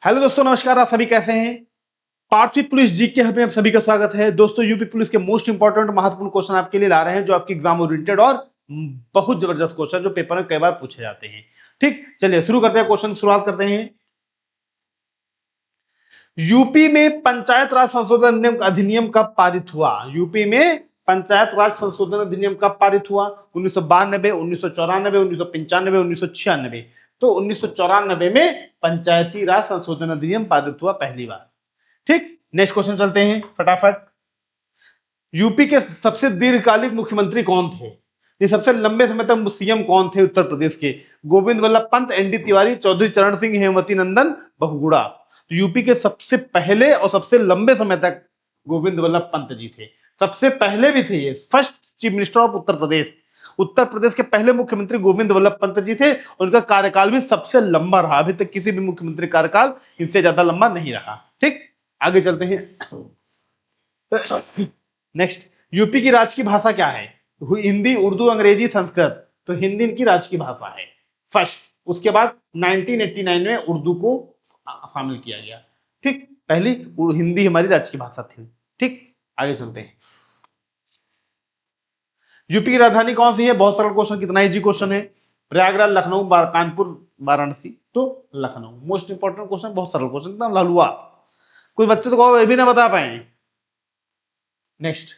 Hello दोस्तों, नमस्कार। आप सभी कैसे हैं? पार्थिव पुलिस जीके में आप सभी का स्वागत है। दोस्तों, यूपी पुलिस के मोस्ट इंपॉर्टेंट महत्वपूर्ण क्वेश्चन आपके लिए ला रहे हैं, जो आपकी एग्जाम ओरिएंटेड और बहुत जबरदस्त क्वेश्चन जो पेपर में कई बार पूछे जाते हैं। ठीक, चलिए शुरू करते हैं। क्वेश्चन शुरुआत करते हैं। यूपी में पंचायत राज संशोधन अधिनियम कब पारित हुआ? यूपी में पंचायत राज संशोधन अधिनियम कब पारित हुआ? 1992, 1994, 1995, 1996। तो 1994 में पंचायती राज संशोधन अधिनियम पारित हुआ पहली बार। ठीक, नेक्स्ट क्वेश्चन चलते हैं फटाफट। यूपी के सबसे दीर्घकालिक मुख्यमंत्री कौन थे? ये सबसे लंबे समय तक सीएम कौन थे उत्तर प्रदेश के? गोविंद वल्लभ पंत, एनडी तिवारी, चौधरी चरण सिंह, हेमवती नंदन, बहुगुणा। तो यूपी के सबसे पहले और सबसे लंबे समय तक गोविंद वल्लभ पंत जी थे। सबसे पहले भी थे, ये first chief minister of Uttar Pradesh. Uttar Pradesh के पहले मुख्यमंत्री गोविंद वल्लभ पंत जी थे। उनका कार्यकाल भी सबसे लंबा रहा। अभी तक किसी भी मुख्यमंत्री कार्यकाल इनसे ज्यादा लंबा नहीं रहा। ठीक, आगे चलते हैं। नेक्स्ट, यूपी की राजकीय भाषा क्या है? हिंदी, उर्दू, अंग्रेजी, संस्कृत। तो हिंदी इनकी राजकीय भाषा है फर्स्ट। उसके बाद 1989 में उर्दू को शामिल किया गया। ठीक, पहली हिंदी हमारी राजकीय भाषा थी। ठीक, आगे चलते हैं। यूपी की राजधानी कौन सी है? बहुत सरल क्वेश्चन, कितना इजी क्वेश्चन है। प्रयागराज, लखनऊ, कानपुर, वाराणसी। तो लखनऊ। मोस्ट इंपॉर्टेंट क्वेश्चन, बहुत सरल क्वेश्चन, एकदम ललुआ। कुछ बच्चे तो ये भी ना बता पाए। नेक्स्ट,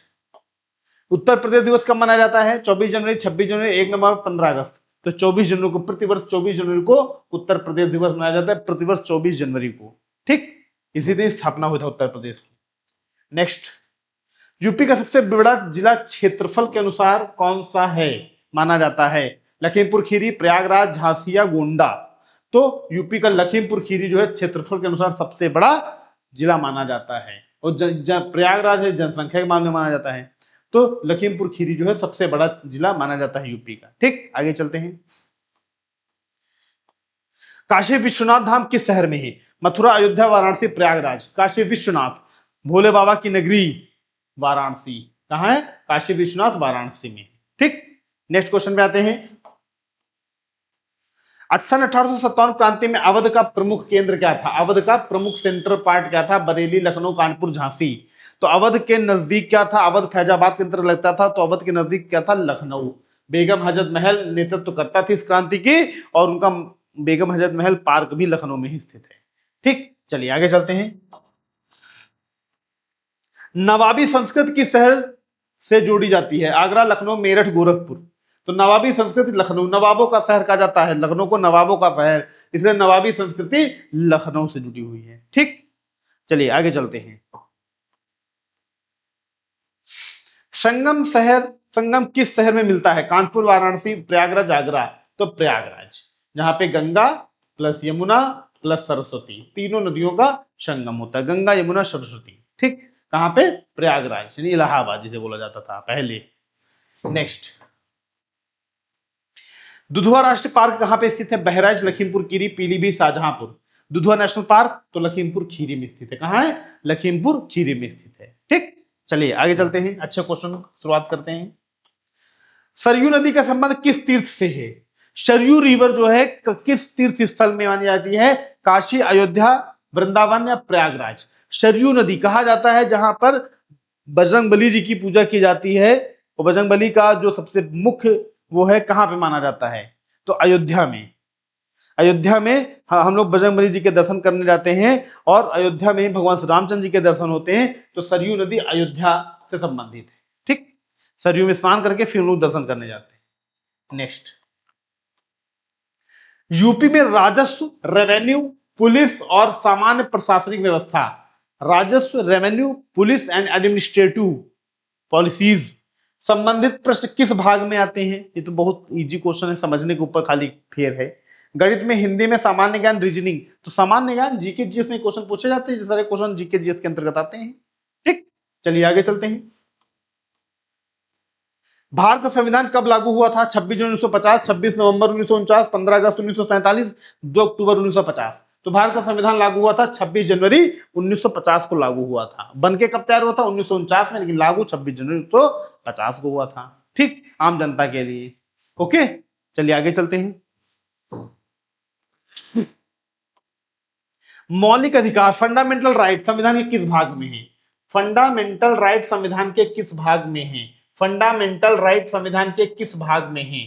उत्तर प्रदेश दिवस कब मनाया जाता है? 24 जनवरी, 26 जनवरी, 1 नवंबर, 15 अगस्त। तो 24 जनवरी को, प्रतिवर्ष 24 जनवरी को उत्तर प्रदेश दिवस मनाया जाता है, प्रतिवर्ष 24 जनवरी को। ठीक, इसी दिन स्थापना हुई था उत्तर प्रदेश की। नेक्स्ट, यूपी का सबसे बड़ा जिला क्षेत्रफल के अनुसार कौन सा है माना जाता है? लखीमपुर खीरी, प्रयागराज, झांसी या गोंडा। तो यूपी का लखीमपुर खीरी जो है क्षेत्रफल के अनुसार सबसे बड़ा जिला माना जाता है। और प्रयागराज है जनसंख्या के मामले में माना जाता है। तो लखीमपुर खीरी जो है सबसे बड़ा जिला माना जाता है यूपी का। ठीक, आगे चलते हैं। काशी विश्वनाथ धाम किस शहर में है? मथुरा, अयोध्या, वाराणसी, प्रयागराज। काशी विश्वनाथ, भोले बाबा की नगरी, वाराणसी। कहां है? काशी विश्वनाथ वाराणसी में। ठीक, नेक्स्ट क्वेश्चन पे आते हैं। 1857 क्रांति में अवध का प्रमुख केंद्र क्या था? अवध का प्रमुख सेंट्रल पार्ट क्या था? बरेली, लखनऊ, कानपुर, झांसी। तो अवध के नजदीक क्या था? अवध फैजाबाद के अंदर लगता था, तो अवध के नजदीक क्या था? लखनऊ। बेगम हजरत महल नेतृत्व करता थी इस क्रांति की, और उनका बेगम हजरत महल पार्क भी लखनऊ में ही स्थित है। ठीक, चलिए आगे चलते हैं। नवाबी संस्कृति किस शहर से जोड़ी जाती है? आगरा, लखनऊ, मेरठ, गोरखपुर। तो नवाबी संस्कृति लखनऊ, नवाबों का शहर कहा जाता है लखनऊ को, नवाबों का शहर, इसलिए नवाबी संस्कृति लखनऊ से जुड़ी हुई है। ठीक, चलिए आगे चलते हैं। संगम शहर, संगम किस शहर में मिलता है? कानपुर, वाराणसी, प्रयागराज, आगरा। तो प्रयागराज, जहां पे गंगा प्लस यमुना प्लस सरस्वती, तीनों नदियों का संगम होता है, गंगा, यमुना, सरस्वती। ठीक, कहां पे? प्रयागराज, यानी इलाहाबाद जिसे बोला जाता था पहले। नेक्स्ट, दुधवा राष्ट्रीय पार्क कहां पे स्थित है? बहराइच, लखीमपुर खीरी, पीलीभीत, शाहजहांपुर। दुधवा नेशनल पार्क तो लखीमपुर खीरी में स्थित है। कहां है? लखीमपुर खीरी में स्थित है। ठीक, चलिए आगे चलते हैं। अच्छे क्वेश्चन शुरुआत करते हैं। सरयू नदी का संबंध किस तीर्थ से है? सरयू रिवर जो है किस तीर्थ स्थल में मानी जाती है? काशी, अयोध्या, वृंदावन या प्रयागराज। सरयू नदी कहा जाता है जहां पर बजरंगबली जी की पूजा की जाती है, और बजरंगबली का जो सबसे मुख्य वो है, कहां पे माना जाता है? तो अयोध्या में। अयोध्या में हम लोग बजरंगबली जी के दर्शन करने जाते हैं, और अयोध्या में ही भगवान श्री रामचंद्र जी के दर्शन होते हैं। तो सरयू नदी अयोध्या से संबंधित है। ठीक, सरयू में स्नान करके फिर लोग दर्शन करने जाते हैं। नेक्स्ट, यूपी में राजस्व, रेवेन्यू, पुलिस और सामान्य प्रशासनिक व्यवस्था, राजस्व, revenue, police and administrative policies संबंधित प्रश्न किस भाग में आते हैं? ये तो बहुत इजी क्वेश्चन है, समझने के ऊपर खाली फेर है। गणित में, हिंदी में, सामान्य ज्ञान, रीजनिंग। तो सामान्य ज्ञान, जीके जीएस में क्वेश्चन पूछे जाते हैं, सारे क्वेश्चन जीके जीएस के अंतर्गत आते हैं। ठीक, चलिए आगे चलते हैं। भारत का संविधान कब लागू हुआ था? 26 जून 1950, 26 नवंबर 1949, 15 अगस्त 1947, 2 अक्टूबर 1950। तो भारत का संविधान लागू हुआ था 26 जनवरी 1950 को लागू हुआ था। बनके कब तैयार हुआ था? 1949 में, लेकिन लागू 26 जनवरी 1950 को हुआ था। ठीक, आम जनता के लिए। ओके, चलिए आगे चलते हैं। मौलिक अधिकार फंडामेंटल राइट संविधान के किस भाग में है? फंडामेंटल राइट संविधान के किस भाग में है? फंडामेंटल राइट संविधान के किस भाग में है?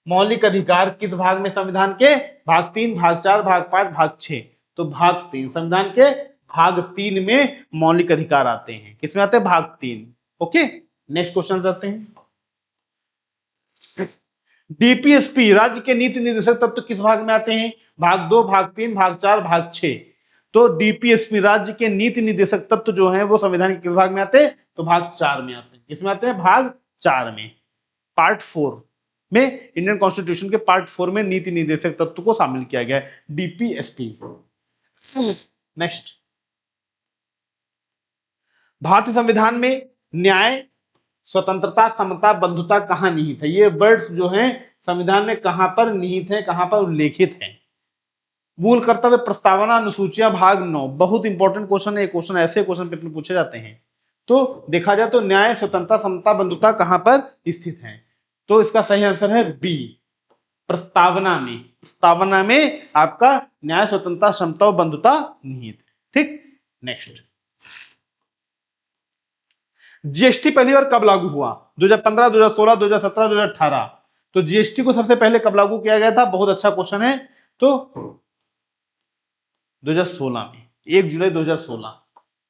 मौलिक अधिकार किस भाग में संविधान के? भाग 3, भाग 4, भाग 5, भाग 6। तो भाग 3 संविधान के भाग 3 में मौलिक अधिकार आते हैं। किसमें आते हैं? भाग 3। ओके, नेक्स्ट क्वेश्चन जाते हैं। डीपीएसपी राज्य के नीति निर्देशक तत्व किस भाग में आते हैं? भाग 2, भाग 3, भाग 4, भाग 6। तो डीपीएसपी राज्य के नीति निर्देशक तत्व जो है वो संविधान के किस भाग में आते हैं? तो भाग 4 में आते हैं। किसमें आते हैं? भाग 4 में। पार्ट 4 में इंडियन कॉन्स्टिट्यूशन के पार्ट 4 में नीति निर्देशक तत्व को शामिल किया गया है, डीपीएसपी। नेक्स्ट, भारतीय संविधान में न्याय, स्वतंत्रता, समता, बंधुता कहां निहित है? ये वर्ड्स जो हैं संविधान में कहां पर निहित है, कहां पर उल्लेखित है? मूल कर्तव्य प्रस्तावना अनुसूचियां भाग 9। बहुत इंपॉर्टेंट क्वेश्चन है, क्वेश्चन ऐसे क्वेश्चन पेपर में पूछे जाते हैं। तो देखा जाए तो न्याय, स्वतंत्रता, समता, बंधुता कहां पर स्थित है? तो इसका सही आंसर है बी, प्रस्तावना में। प्रस्तावना में आपका न्याय, स्वतंत्रता, समता और बंधुता निहित है। ठीक, नेक्स्ट, जीएसटी पहली बार कब लागू हुआ? 2015, 2016, 2017, 2018। तो जीएसटी को सबसे पहले कब लागू किया गया था? बहुत अच्छा क्वेश्चन है। तो 2016 में, 1 जुलाई 2016।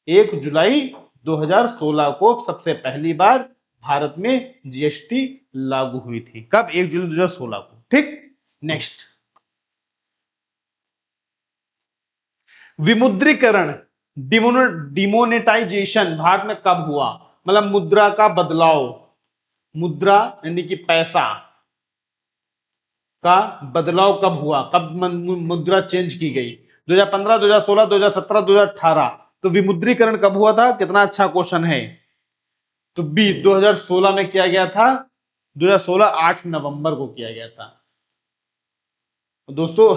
1 जुलाई 2016 को सबसे पहली बार भारत में जीएसटी लागू हुई थी। कब? 1 जुलाई 2016 को। ठीक, नेक्स्ट, विमुद्रीकरण, डिमोनेटाइजेशन भारत में कब हुआ? मतलब मुद्रा का बदलाव, मुद्रा यानी कि पैसा का बदलाव कब हुआ? कब मुद्रा चेंज की गई? 2015, 2016, 2017, 2018। तो विमुद्रीकरण कब हुआ था? कितना अच्छा क्वेश्चन है। तो बी, 2016 में किया गया था। 2016 8 नवंबर को किया गया था। दोस्तों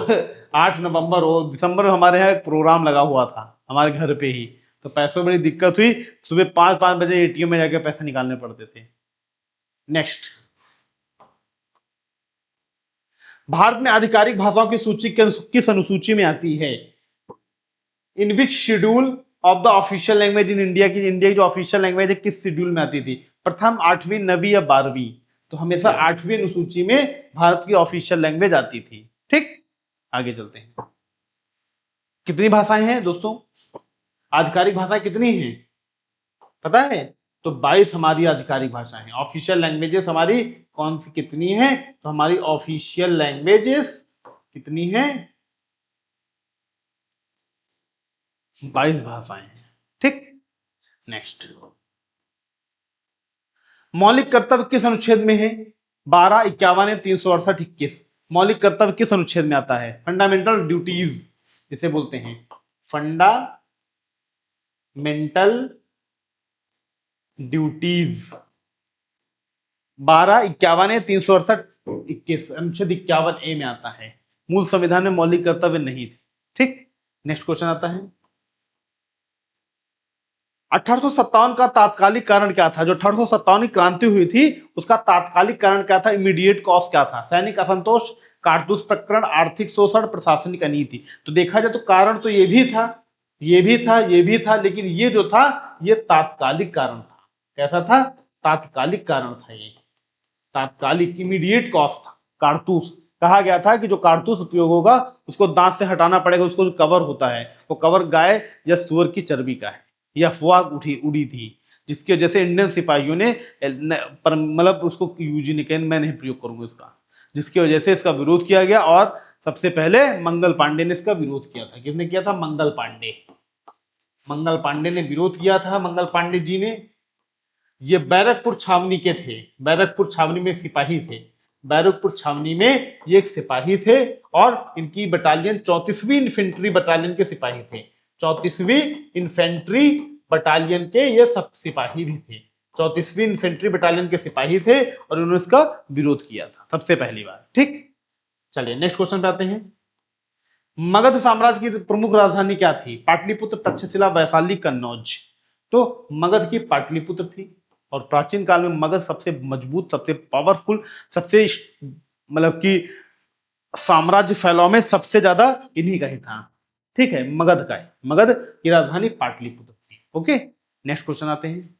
8 नवंबर हो, दिसंबर में हमारे यहाँ एक प्रोग्राम लगा हुआ था हमारे घर पे ही, तो पैसों में बड़ी दिक्कत हुई। सुबह 5 बजे एटीएम में जाके पैसे निकालने पड़ते थे। नेक्स्ट, भारत में आधिकारिक भाषाओं की सूची किस अनुसूची में आती है? In which schedule of the official language in India की जो ऑफिशियल लैंग्वेज है किस शेड्यूल में आती थी? प्रथम, 8वीं, 9वीं या 12वीं? तो हमेशा 8वीं अनुसूची में भारत की ऑफिशियल लैंग्वेज आती थी। ठीक, आगे चलते हैं। कितनी भाषाएं हैं दोस्तों? आधिकारिक भाषाएं कितनी हैं पता है? तो 22 हमारी आधिकारिक भाषाएं हैं। ऑफिशियल लैंग्वेजेस हमारी कौन सी कितनी हैं? तो हमारी ऑफिशियल लैंग्वेजेस कितनी हैं? 22 भाषाएं हैं। ठीक, नेक्स्ट, मौलिक कर्तव्य किस अनुच्छेद में है? 12, 51 या 368, 21। मौलिक कर्तव्य किस अनुच्छेद में आता है? फंडामेंटल ड्यूटीज जिसे बोलते हैं, फंडामेंटल ड्यूटीज। 12, 51 या 368, 21। अनुच्छेद 51A में आता है। मूल संविधान में मौलिक कर्तव्य नहीं थे। ठीक, नेक्स्ट क्वेश्चन आता है। 1857 का तात्कालिक कारण क्या था? जो 1857 की क्रांति हुई थी उसका तात्कालिक कारण क्या था? इमीडिएट कॉज क्या था? सैनिक असंतोष, कारतूस प्रकरण, आर्थिक शोषण, प्रशासनिक अनीति। तो देखा जाए तो कारण तो ये भी था, ये भी था, ये भी था, लेकिन ये जो था ये तात्कालिक कारण था। कैसा था? तात्कालिक कारण था। ये तात्कालिक इमीडिएट कॉज था। कारतूस कहा गया था कि जो कारतूस उपयोग होगा उसको दांत से हटाना पड़ेगा। उसको जो कवर होता है वो कवर गाय या सुअर की चर्बी का है। यह अफवाह उड़ी थी जिसकी वजह से इंडियन सिपाहियों ने मतलब उसको यूजी ने कहा मैं नहीं प्रयोग करूंगा इसका, जिसकी वजह से इसका विरोध किया गया। और सबसे पहले मंगल पांडे ने इसका विरोध किया था। किसने किया था? मंगल पांडे। मंगल पांडे ने विरोध किया था। मंगल पांडे जी ने, ये बैरकपुर छावनी के थे। बैरकपुर छावनी में सिपाही थे। बैरकपुर छावनी में ये एक सिपाही थे और इनकी बटालियन 34वीं इन्फेंट्री बटालियन के सिपाही थे। 34वीं इन्फेंट्री बटालियन के ये सब सिपाही भी थे। 34वीं इन्फेंट्री बटालियन के सिपाही थे और उन्होंने इसका विरोध किया था सबसे पहली बार। ठीक, चलिए नेक्स्ट क्वेश्चन पे आते हैं। मगध साम्राज्य की प्रमुख राजधानी क्या थी? पाटलिपुत्र, तक्षशिला, वैशाली, कन्नौज। तो मगध की पाटलिपुत्र थी और प्राचीन काल में मगध सबसे मजबूत, सबसे पावरफुल, सबसे मतलब कि साम्राज्य फैलाव में सबसे ज्यादा इन्हीं का ही था। ठीक है, मगध का है, मगध की राजधानी पाटलिपुत्र थी। ओके, नेक्स्ट क्वेश्चन आते हैं।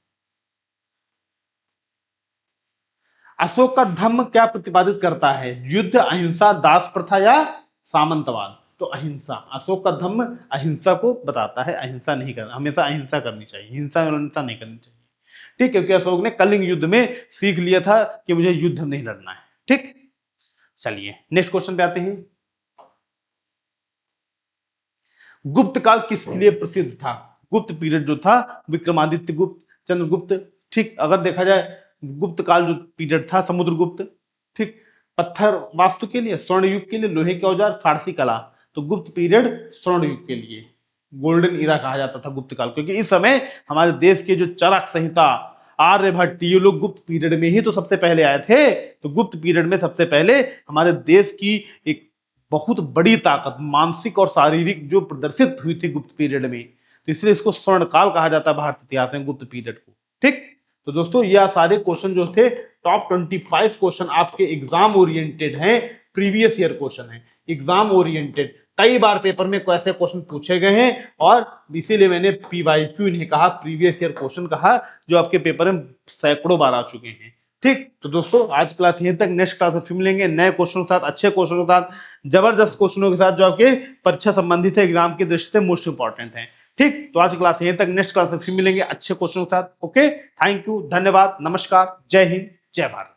अशोक का धम्म क्या प्रतिपादित करता है? युद्ध, अहिंसा, दास प्रथा या सामंतवाद? तो अहिंसा, अशोक का धम्म अहिंसा को बताता है, अहिंसा नहीं करना, हमेशा अहिंसा करनी चाहिए, हिंसा हिंसा नहीं करनी चाहिए। ठीक, क्योंकि अशोक ने कलिंग युद्ध में सीख लिया था कि मुझे युद्ध नहीं लड़ना है। ठीक, चलिए नेक्स्ट क्वेश्चन पे आते हैं। गुप्त काल किसके लिए प्रसिद्ध था? गुप्त पीरियड जो था, विक्रमादित्य गुप्त, चंद्रगुप्त, ठीक, अगर देखा जाए गुप्त काल जो पीरियड था, समुद्रगुप्त, ठीक, पत्थर वास्तु के लिए, स्वर्ण युग के लिए, लोहे के औजार, फारसी कला, तो गुप्त पीरियड स्वर्ण युग के लिए गोल्डन इरा कहा जाता था गुप्त काल, क्योंकि इस समय हमारे देश के जो चरक संहिता, आर्यभट्ट, ये लोग गुप्त पीरियड में ही तो सबसे पहले आए थे। तो गुप्त पीरियड में सबसे पहले हमारे देश की एक बहुत बड़ी ताकत, मानसिक और शारीरिक, जो प्रदर्शित हुई थी गुप्त पीरियड में, तो इसलिए इसको स्वर्ण काल कहा जाता है भारतीय इतिहास में, गुप्त पीरियड को। ठीक, तो दोस्तों यह सारे क्वेश्चन जो थे टॉप 25 क्वेश्चन आपके एग्जाम ओरिएंटेड हैं, प्रीवियस ईयर क्वेश्चन है, एग्जाम ओरिएंटेड, कई बार पेपर में ऐसे क्वेश्चन पूछे गए हैं, और इसीलिए मैंने पीवाईक्यू नहीं कहा, प्रीवियस ईयर क्वेश्चन कहा, जो आपके पेपर में सैकड़ों बार आ चुके हैं। ठीक, तो दोस्तों आज क्लास यहीं तक, नेक्स्ट क्लास में फिर मिलेंगे नए क्वेश्चनों के साथ, अच्छे क्वेश्चनों के साथ, जबरदस्त क्वेश्चनों के साथ, जो आपके परीक्षा संबंधित है, एग्जाम की दृष्टि से मोस्ट इंपॉर्टेंट है। ठीक, तो आज क्लास यहीं तक, नेक्स्ट क्लास में फिर मिलेंगे अच्छे क्वेश्चनों के साथ। ओके, थैंक यू, धन्यवाद, नमस्कार, जय हिंद, जय भारत।